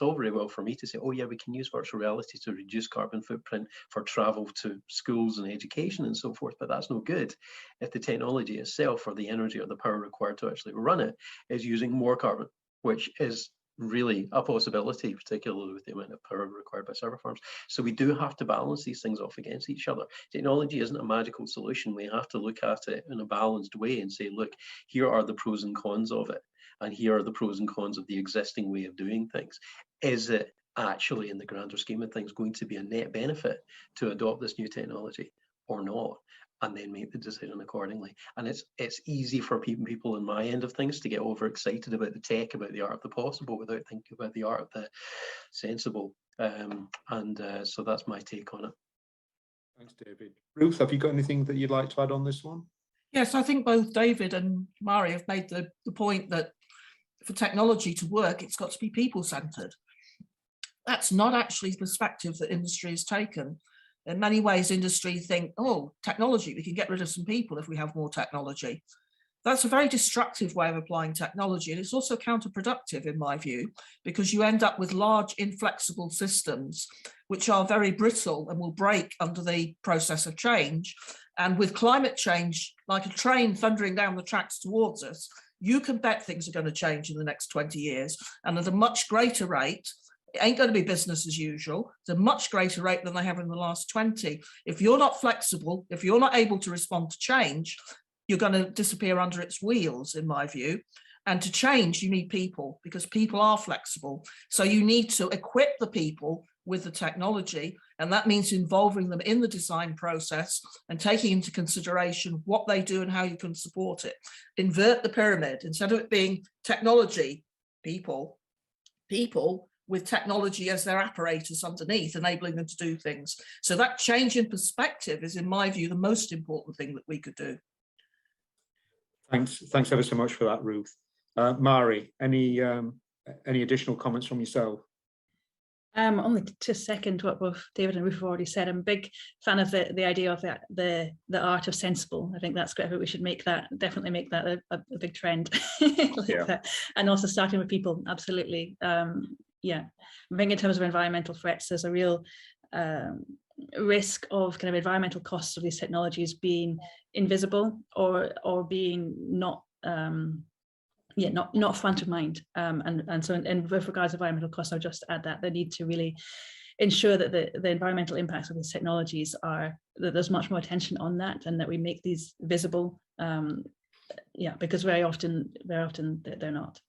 all very well for me to say, oh yeah, we can use virtual reality to reduce carbon footprint for travel to schools and education and so forth, but that's no good if the technology itself or the energy or the power required to actually run it is using more carbon, which is really a possibility, particularly with the amount of power required by server farms. So we do have to balance these things off against each other. Technology isn't a magical solution. We have to look at it in a balanced way and say, look, here are the pros and cons of it. And here are the pros and cons of the existing way of doing things. Is it actually, in the grander scheme of things, going to be a net benefit to adopt this new technology or not? And then make the decision accordingly. And it's easy for people in my end of things to get overexcited about the tech, about the art of the possible, without thinking about the art of the sensible. So that's my take on it. Thanks, David. Ruth, have you got anything that you'd like to add on this one? Yes, I think both David and Mari have made the point that for technology to work, it's got to be people-centered. That's not actually the perspective that industry has taken. In many ways, industry think, oh, technology, we can get rid of some people if we have more technology. That's a very destructive way of applying technology, and it's also counterproductive in my view, because you end up with large inflexible systems which are very brittle and will break under the process of change. And with climate change, like a train thundering down the tracks towards us, you can bet things are going to change in the next 20 years, and at a much greater rate. It ain't going to be business as usual. It's a much greater rate than they have in the last 20. If you're not flexible, if you're not able to respond to change, you're going to disappear under its wheels, in my view. And to change, you need people, because people are flexible. So you need to equip the people with the technology, and that means involving them in the design process and taking into consideration what they do and how you can support it. Invert the pyramid. Instead of it being technology, people with technology as their apparatus underneath, enabling them to do things. So that change in perspective is, in my view, the most important thing that we could do. Thanks ever so much for that, Ruth. Mari, any additional comments from yourself? Only to second what both David and Ruth have already said. I'm a big fan of the idea of the art of sensible. I think that's great. We should definitely make that a big trend. That. And also starting with people, absolutely. Yeah, I think in terms of environmental threats, there's a real risk of kind of environmental costs of these technologies being invisible or being not front of mind. And so with regards to environmental costs, I'll just add that they need to really ensure that the environmental impacts of these technologies that there's much more attention on that, and that we make these visible. Because very often they're not.